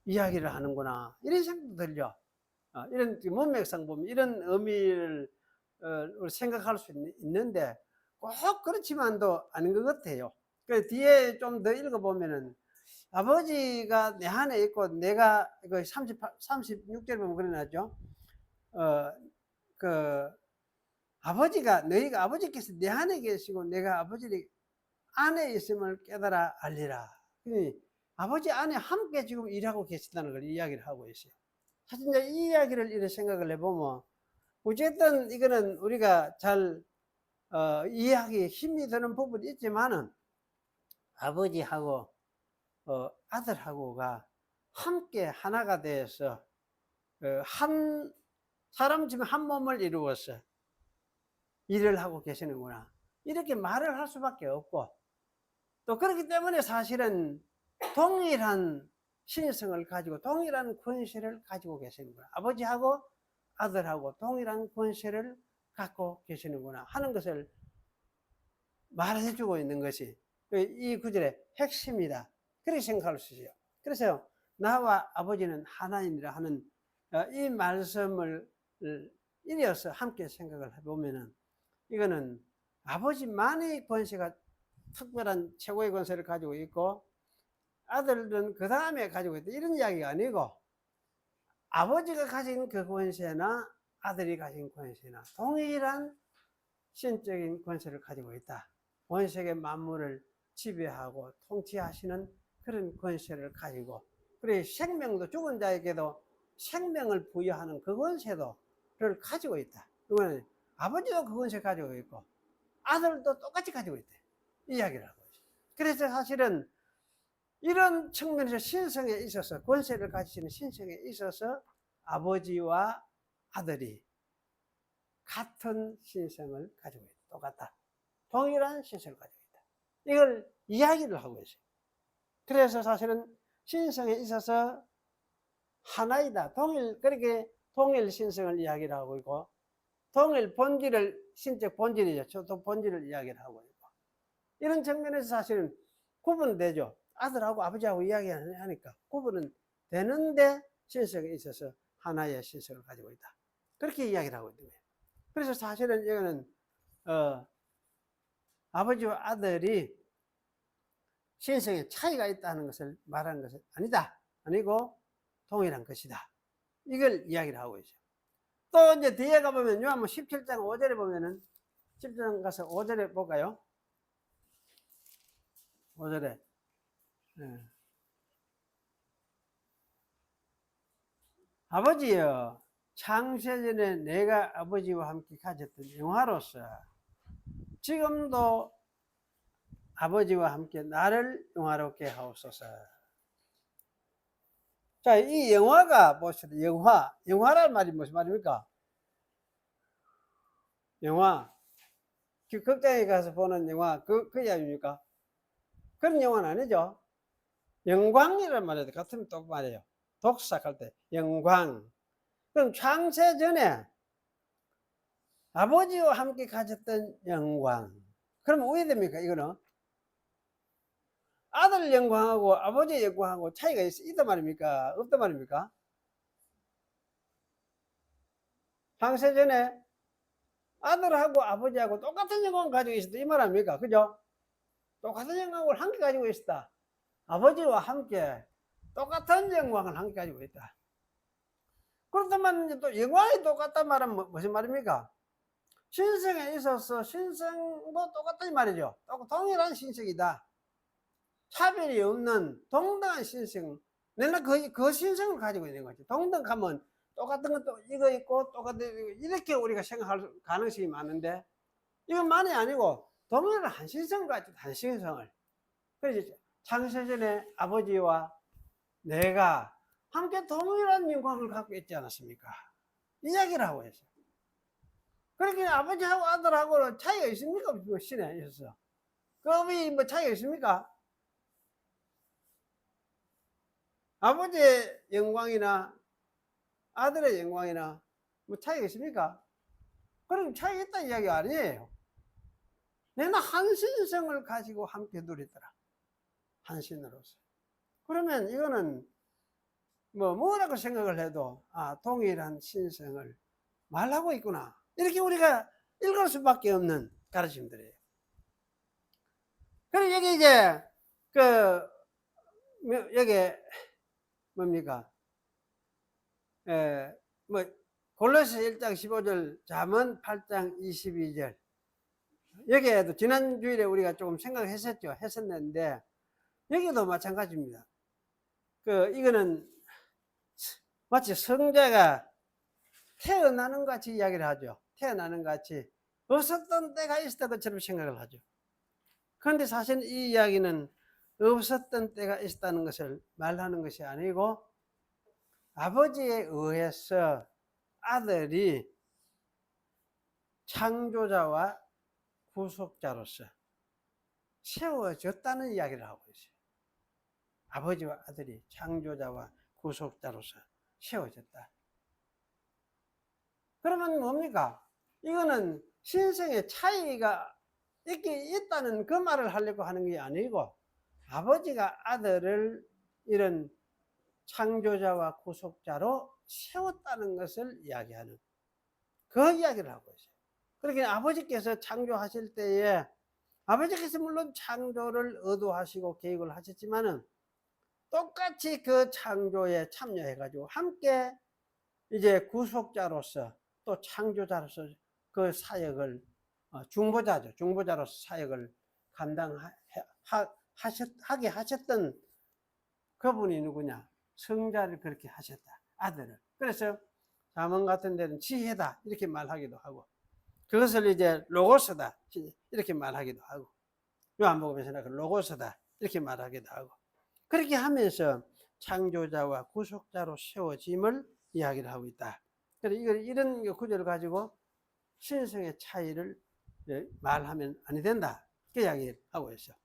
이야기를 하는구나 이런 생각도 들죠. 이런 문맥상 보면 이런 의미를 생각할 수 있는데 꼭 그렇지만도 아닌 것 같아요. 그 뒤에 좀 더 읽어보면은 아버지가 내 안에 있고 내가 그 36절 보면 그러나죠. 그 아버지가 너희가 아버지께서 내 안에 계시고 내가 아버지 안에 있음을 깨달아 알리라. 아버지 안에 함께 지금 일하고 계시다는 걸 이야기를 하고 있어요. 사실 이제 이 이야기를 이렇게 생각을 해보면 어쨌든 이거는 우리가 잘 이해하기에 힘이 드는 부분이 있지만은 아버지하고 아들하고가 함께 하나가 되어서 한 사람 지금 한 몸을 이루어서 일을 하고 계시는구나 이렇게 말을 할 수밖에 없고 또 그렇기 때문에 사실은 동일한 신성을 가지고 동일한 권세를 가지고 계시는구나 아버지하고 아들하고 동일한 권세를 갖고 계시는구나 하는 것을 말해주고 있는 것이 이 구절의 핵심이다 그렇게 생각할 수 있어요. 그래서 나와 아버지는 하나이니라 하는 이 말씀을 이어서 함께 생각을 해보면은 이거는 아버지만의 권세가 특별한 최고의 권세를 가지고 있고 아들은 그 다음에 가지고 있다 이런 이야기가 아니고 아버지가 가진 그 권세나 아들이 가진 권세나 동일한 신적인 권세를 가지고 있다. 온 세계 만물을 지배하고 통치하시는 그런 권세를 가지고 그래 생명도 죽은 자에게도 생명을 부여하는 그 권세도를 가지고 있다. 이거는 아버지도 그 권세 가지고 있고 아들도 똑같이 가지고 있다. 이 이야기를 하고 있어요. 그래서 사실은 이런 측면에서 신성에 있어서 권세를 가지시는 신성에 있어서 아버지와 아들이 같은 신성을 가지고 있다. 똑같다. 동일한 신성을 가지고 있다. 이걸 이야기를 하고 있어요. 그래서 사실은 신성에 있어서 하나이다. 그렇게 동일 신성을 이야기를 하고 있고 동일 본질을 신적 본질이죠. 또 본질을 이야기를 하고 있고 이런 측면에서 사실은 구분되죠. 아들하고 아버지하고 이야기하니까 구분은 되는데 신성에 있어서 하나의 신성을 가지고 있다. 그렇게 이야기를 하고 있는 거예요. 그래서 사실은 이거는 아버지와 아들이 신성에 차이가 있다는 것을 말하는 것은 아니다. 아니고 동일한 것이다. 이걸 이야기를 하고 있어요. 또 이제 뒤에 가보면 요한복음 17장 5절에 보면은 17장 가서 5절에 볼까요? 5절에. 예. 아버지여, 창세전에 내가 아버지와 함께 가졌던 영화로서 지금도 아버지와 함께 나를 영화롭게 하옵소서. 자, 이 영화가 보시다. 영화란 말이 무슨 말입니까? 영화. 극장에 가서 보는 영화, 그 이야기입니까? 그런 영화는 아니죠. 영광이란 말에도 같으면 또 말이에요. 독삭할 때, 영광. 그럼 창세 전에 아버지와 함께 가졌던 영광. 그럼 왜 됩니까, 이거는? 아들 영광하고 아버지의 영광하고 차이가 있단 말입니까? 없단 말입니까? 창세 전에 아들하고 아버지하고 똑같은 영광을 가지고 있었다, 이 말 아닙니까? 그죠? 똑같은 영광을 함께 가지고 있었다. 아버지와 함께 똑같은 영광을 함께 가지고 있다. 그렇다면 또 영광이 똑같단 말은 무슨 말입니까? 신성에 있어서 신성도 똑같은 말이죠. 동일한 신성이다. 차별이 없는 동등한 신성. 내가 그 신성을 가지고 있는 거지. 동등하면 똑같은 것도 이거 있고 똑같은 이렇게 우리가 생각할 가능성이 많은데 이것만이 아니고 동일한 신성을 가지고 한 신성을. 그래서 창세전에 아버지와 내가 함께 동일한 영광을 갖고 있지 않았습니까? 이야기를 하고 있어요. 그렇게 아버지하고 아들하고는 차이가 있습니까? 신에 있어서. 그업이 뭐 차이가 있습니까? 아버지의 영광이나 아들의 영광이나 뭐 차이가 있습니까? 그럼 차이가 있다는 이야기 아니에요. 내가 한 신성을 가지고 함께 누리더라. 한 신으로서. 그러면 이거는 뭐라고 생각을 해도 동일한 신성을 말하고 있구나. 이렇게 우리가 읽을 수밖에 없는 가르침들이에요. 그리고 여기 이제 여기 뭡니까? 골로새 1장 15절, 잠언 8장 22절. 여기에도 지난 주일에 우리가 조금 했었는데 여기도 마찬가지입니다. 이거는 마치 성자가 태어나는 것 같이 이야기를 하죠. 태어나는 것 같이 없었던 때가 있었던 것처럼 생각을 하죠. 그런데 사실 이 이야기는 없었던 때가 있었다는 것을 말하는 것이 아니고 아버지에 의해서 아들이 창조자와 구속자로서 세워졌다는 이야기를 하고 있어요. 아버지와 아들이 창조자와 구속자로서 세워졌다. 그러면 뭡니까? 이거는 신성의 차이가 있다는 그 말을 하려고 하는 게 아니고 아버지가 아들을 이런 창조자와 구속자로 세웠다는 것을 이야기하는 그 이야기를 하고 있어요. 그러니까 아버지께서 창조하실 때에 아버지께서 물론 창조를 의도하시고 계획을 하셨지만은 똑같이 그 창조에 참여해가지고 함께 이제 구속자로서 또 창조자로서 그 사역을 중보자죠. 중보자로서 사역을 하게 하셨던 그분이 누구냐? 성자를 그렇게 하셨다. 아들을. 그래서 잠언 같은 데는 지혜다 이렇게 말하기도 하고 그것을 이제 로고스다 이렇게 말하기도 하고 요한복음에서는 로고스다 이렇게 말하기도 하고 그렇게 하면서 창조자와 구속자로 세워짐을 이야기를 하고 있다. 그래서 이런 구절을 가지고 신성의 차이를 말하면 안 된다. 그 이야기를 하고 있어요.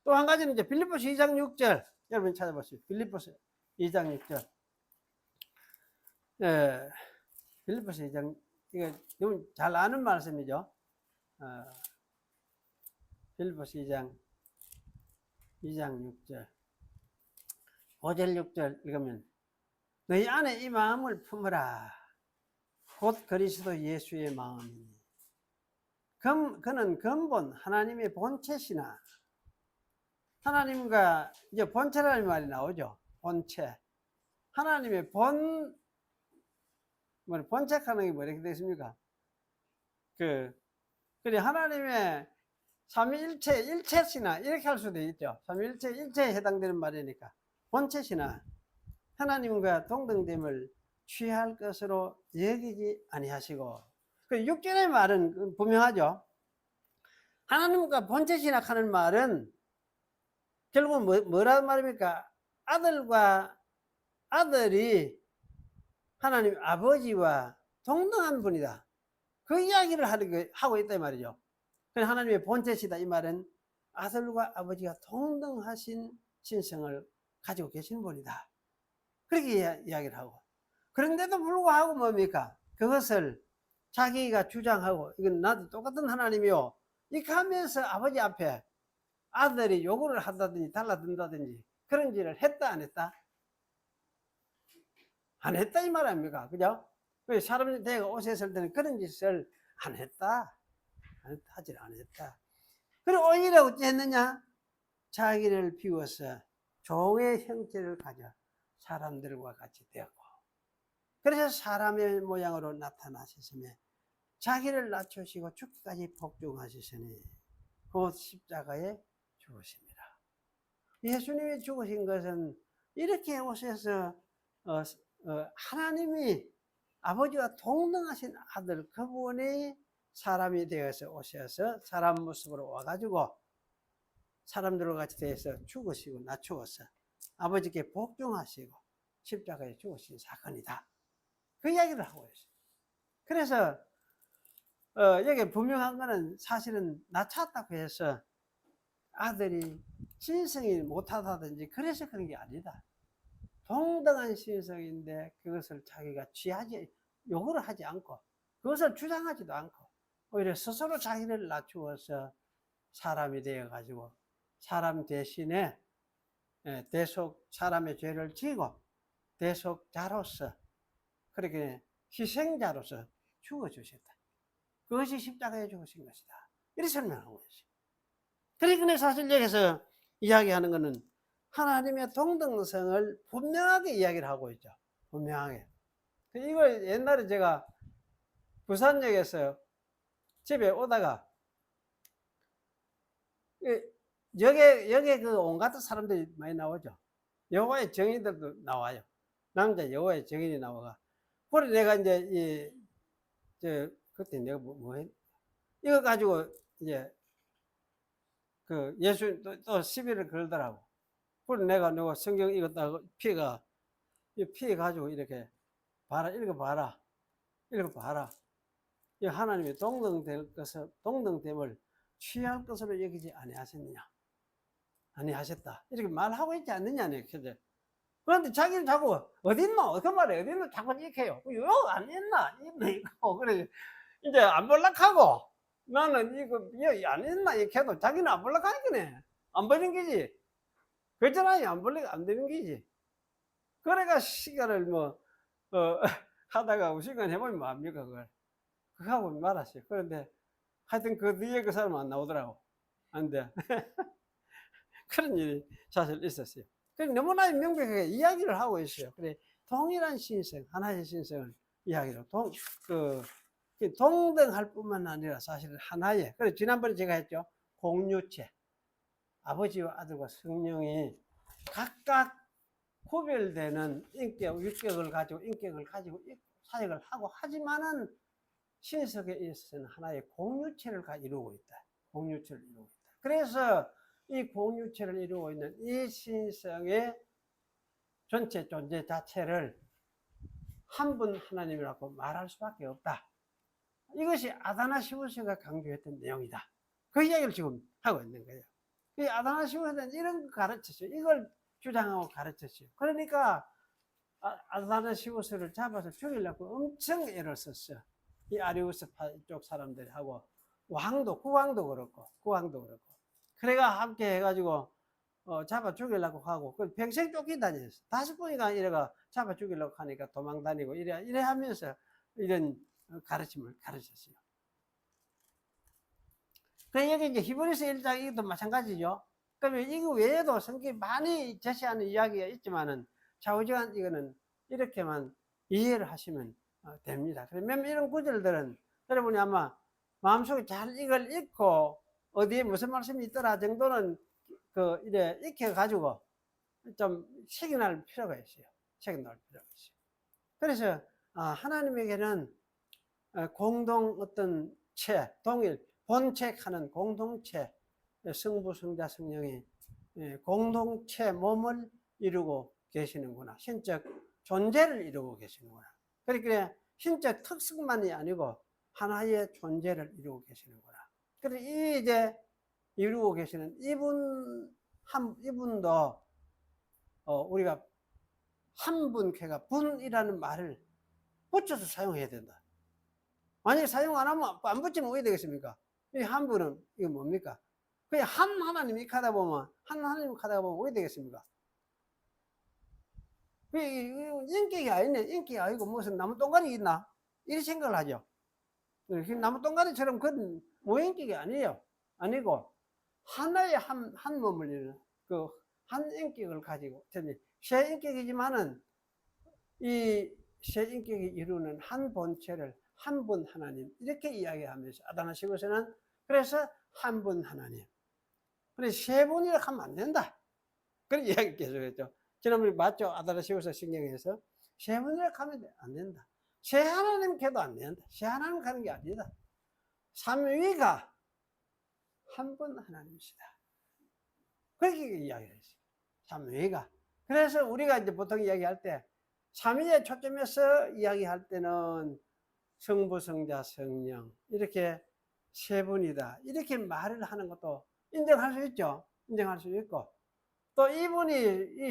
또 한 가지는 이제 빌립보서 2장 6절 여러분 찾아보세요. 빌립보서 2장 6절. 빌립보서 2장 이거 너무 잘 아는 말씀이죠. 빌립보서 2장 6절 5절 6절 읽으면 너희 안에 이 마음을 품으라. 곧 그리스도 예수의 마음이니 그는 근본 하나님의 본체시나 하나님과 이제 본체라는 말이 나오죠. 본체 하나님의 본체하는 게 뭐 이렇게 되겠습니까? 그래 하나님의 삼위일체, 일체시나 이렇게 할 수도 있죠. 삼위일체, 일체에 해당되는 말이니까. 본체시나 하나님과 동등됨을 취할 것으로 여기지 아니하시고. 그 6절의 말은 분명하죠. 하나님과 본체시나 하는 말은 결국은 뭐라는 말입니까? 아들이 하나님 아버지와 동등한 분이다. 그 이야기를 하고 있단 말이죠. 하나님의 본체시다 이 말은 아들과 아버지가 동등하신 신성을 가지고 계신 분이다. 그렇게 이야기를 하고, 그런데도 불구하고 뭡니까? 그것을 자기가 주장하고, 이건 나도 똑같은 하나님이요, 이렇게 하면서 아버지 앞에 아들이 요구를 한다든지 달라든다든지 그런 짓을 했다 안 했다? 안 했다 이 말 아닙니까? 그죠? 사람이 내가 옷에 있을 때는 그런 짓을 안 했다. 하질 않았다. 그리고 오히려 어찌 했느냐? 자기를 비워서 종의 형체를 가져 사람들과 같이 되었고, 그래서 사람의 모양으로 나타나셨으며 자기를 낮추시고 죽기까지 복종하시으니 곧 십자가에 죽으십니다. 예수님이 죽으신 것은 이렇게 오셔서 하나님이 아버지와 동등하신 아들 그분이 사람이 되어서 오셔서 사람 모습으로 와가지고 사람들과 같이 되어서 죽으시고 낮추어서 아버지께 복종하시고 십자가에 죽으신 사건이다. 그 이야기를 하고 있어요. 그래서 여기 분명한 거는 사실은 낮췄다고 해서 아들이 신성이 못하다든지 그래서 그런 게 아니다. 동등한 신성인데 그것을 자기가 요구를 하지 않고 그것을 주장하지도 않고 오히려 스스로 자기를 낮추어서 사람이 되어가지고 사람 대신에 사람의 죄를 지고 대속자로서 그렇게 희생자로서 죽어주셨다. 그것이 십자가에 죽으신 것이다. 이렇게 설명하고 있어요. 그러니까 사실 여기서 이야기하는 것은 하나님의 동등성을 분명하게 이야기를 하고 있죠. 분명하게. 이걸 옛날에 제가 부산역에서 집에 오다가 여기에 그 온갖 사람들이 많이 나오죠. 여호와의 증인들도 나와요. 남자 여호와의 증인이 나와가. 그래 내가 이제 그때 내가 뭐 했? 이거 가지고 이제 그 예수 또 시비를 걸더라고. 그래 내가 성경 읽었다가 피해 가지고 이렇게 읽어봐라. 이 하나님의 동등됨을 취할 것으로 여기지 아니하셨느냐? 아니하셨다. 이렇게 말하고 있지 않느냐? 그런데 자기는 자꾸 어딨노? 그 말에 어딨노? 자꾸 이렇게 해요. 요 안 있나? 있고 그래 이제 안 볼락하고 나는 이거 안 있나? 이렇게 해도 자기는 안 볼락하니까네. 안 보이는 거지. 그렇잖아요. 안 되는 거지. 그래가 시간을 하다가 시간 해보면 뭐합니까, 그걸. 그거 하고 말았어요. 그런데 하여튼 그 뒤에 그 사람은 안 나오더라고. 안 돼. 그런 일이 사실 있었어요. 너무나 명백하게 이야기를 하고 있어요. 그래, 동일한 신성, 하나의 신성을 이야기로, 동등할 뿐만 아니라 사실은 하나의, 그래, 지난번에 제가 했죠. 공유체. 아버지와 아들과 성령이 각각 구별되는 인격을 가지고 사역을 하고 하지만은 신석에 있어서는 하나의 공유체를 이루고 있다. 공유체를 이루고 있다. 그래서 이 공유체를 이루고 있는 이 신성의 전체 존재 자체를 한 분 하나님이라고 말할 수밖에 없다. 이것이 아다나시우스가 강조했던 내용이다. 그 이야기를 지금 하고 있는 거예요. 이 아다나시우스는 이런 거 가르쳤어요. 이걸 주장하고 가르쳤어요. 그러니까 아다나시우스를 잡아서 죽이려고 엄청 애를 썼어요. 이 아리우스파 쪽 사람들하고 국왕도 그렇고 그래가 함께 해가지고 잡아 죽이려고 하고 평생 쫓기다녔어. 5번이나 이래가 잡아 죽이려고 하니까 도망 다니고 이래 하면서 이런 가르침을 가르쳤어요. 그래 여기 이제 히브리서 1장 이것도 마찬가지죠. 그러면 이거 외에도 성경이 많이 제시하는 이야기가 있지만은 좌우지간 이거는 이렇게만 이해를 하시면 됩니다. 그러면 이런 구절들은 여러분이 아마 마음속에 잘 이걸 읽고 어디에 무슨 말씀이 있더라 정도는 이래 익혀가지고 좀 새겨날 필요가 있어요. 새겨날 필요가 있어요. 그래서, 하나님에게는 공동 어떤 동일, 본책하는 공동체, 성부, 성자, 성령이 공동체 몸을 이루고 계시는구나. 신적 존재를 이루고 계시는구나. 그러니까 신적 특성만이 아니고 하나의 존재를 이루고 계시는구나. 그래서 이제 이루고 계시는 이분도 우리가 한 분께가 분이라는 말을 붙여서 사용해야 된다. 만약에 사용 안 하면 안 붙이면 어떻게 되겠습니까? 이 한 분은 이게 뭡니까? 그냥 한 하나님이 하다 보면 한 하나님 하다 보면 어떻게 되겠습니까? 인격이 아니네. 인격이 아니고 무슨 나무 동가리 있나? 이렇게 생각을 하죠. 나무 동가리처럼 그건 무인격이 아니에요. 아니고 하나의 한 몸을 이루는 한 인격을 가지고 세 인격이지만은 이 세 인격이 이루는 한 본체를 한 분 하나님 이렇게 이야기하면서 아담하시고서는 그래서 한 분 하나님. 그래 세 분이라 하면 안 된다. 그런 이야기 계속했죠. 지난번에 맞죠? 아담하시고서 신경에서 세 분이라 하면 안 된다. 세 하나님 켜도 안 된다. 세 하나님 가는 게 아니다. 삼위가 한 분 하나님이시다. 그렇게 이야기를 했어요. 삼위가. 그래서 우리가 이제 보통 이야기할 때 삼위에 초점해서 이야기할 때는 성부, 성자, 성령 이렇게 세 분이다. 이렇게 말을 하는 것도 인정할 수 있죠. 인정할 수 있고 또 이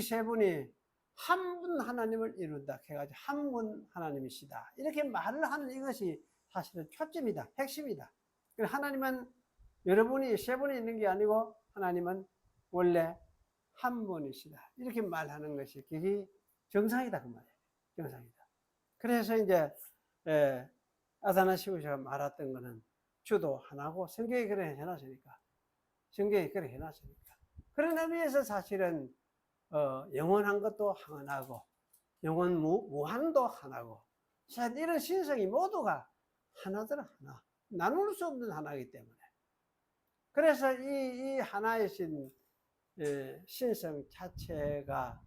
세 분이 한 분 하나님을 이룬다 해가지고 한 분 하나님이시다. 이렇게 말을 하는 이것이 사실은 초점이다. 핵심이다. 하나님은 여러분이 세 분이 있는 게 아니고 하나님은 원래 한 분이시다. 이렇게 말하는 것이 그게 정상이다 그 말이에요. 정상이다. 그래서 이제 아다나시우스가 말했던 거는 주도 하나고 성경이 그래 해놨으니까 성경이 그래 해놨으니까 그런 의미에서 사실은 영원한 것도 하나고 영원 무한도 하나고 이런 신성이 모두가 하나더라. 하나 나눌 수 없는 하나이기 때문에 그래서 이 하나의 신성 자체가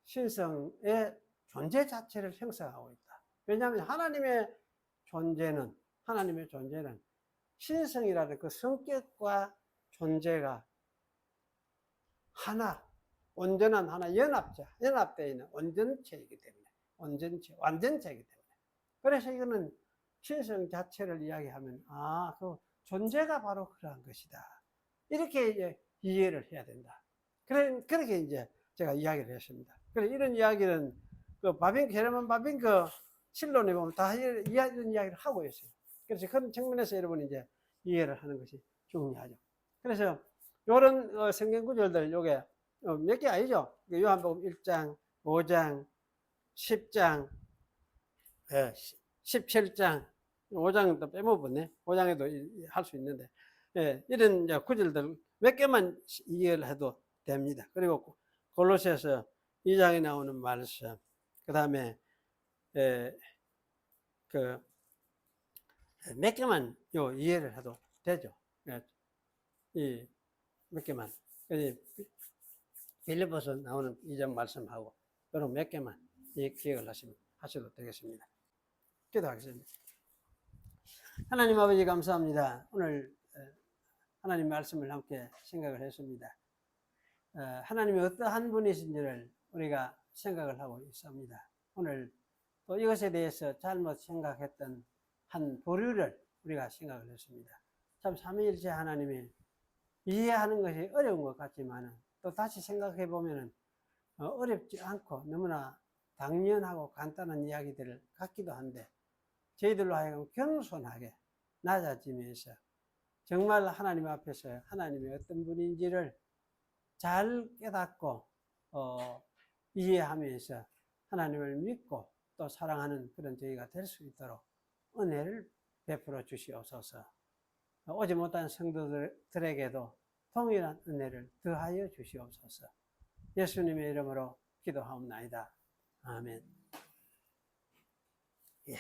신성의 존재 자체를 형성하고 있다. 왜냐하면 하나님의 존재는 신성이라는 그 성격과 존재가 하나, 온전한 하나, 연합되어 있는 온전체이기 때문에, 완전체이기 때문에. 그래서 이거는 신성 자체를 이야기하면, 그 존재가 바로 그러한 것이다. 이렇게 이제 이해를 해야 된다. 그렇게 이제 제가 이야기를 했습니다. 그래서 이런 이야기는 게르만 바빙크 실론에 보면 다 이런 이야기를 하고 있어요. 그래서 그런 측면에서 여러분이 이제 이해를 하는 것이 중요하죠. 그래서 요런 성경 구절들 요게 몇 개 아니죠? 요한복음 1장, 5장, 10장, 17장, 5장은 또 빼먹었네. 5장에도 할 수 있는데, 이런 구절들 몇 개만 이해를 해도 됩니다. 그리고 골로새서 2장에 나오는 말씀, 그 다음에 몇 개만 이해를 해도 되죠. 몇 개만. 빌립보서 나오는 2장 말씀하고 여러분 몇 개만 기억을 하셔도 되겠습니다. 기도하겠습니다. 하나님 아버지 감사합니다. 오늘 하나님 말씀을 함께 생각을 했습니다. 하나님이 어떠한 분이신지를 우리가 생각을 하고 있습니다. 오늘 또 이것에 대해서 잘못 생각했던 한 부류를 우리가 생각을 했습니다. 참 삼위일체 하나님이 이해하는 것이 어려운 것 같지만 또 다시 생각해 보면 어렵지 않고 너무나 당연하고 간단한 이야기들을 같기도 한데 저희들로 하여금 겸손하게 낮아지면서 정말 하나님 앞에서 하나님이 어떤 분인지를 잘 깨닫고 이해하면서 하나님을 믿고 또 사랑하는 그런 저희가 될 수 있도록 은혜를 베풀어 주시옵소서. 오지 못한 성도들에게도 동일한 은혜를 더하여 주시옵소서. 예수님의 이름으로 기도하옵나이다. 아멘. 예.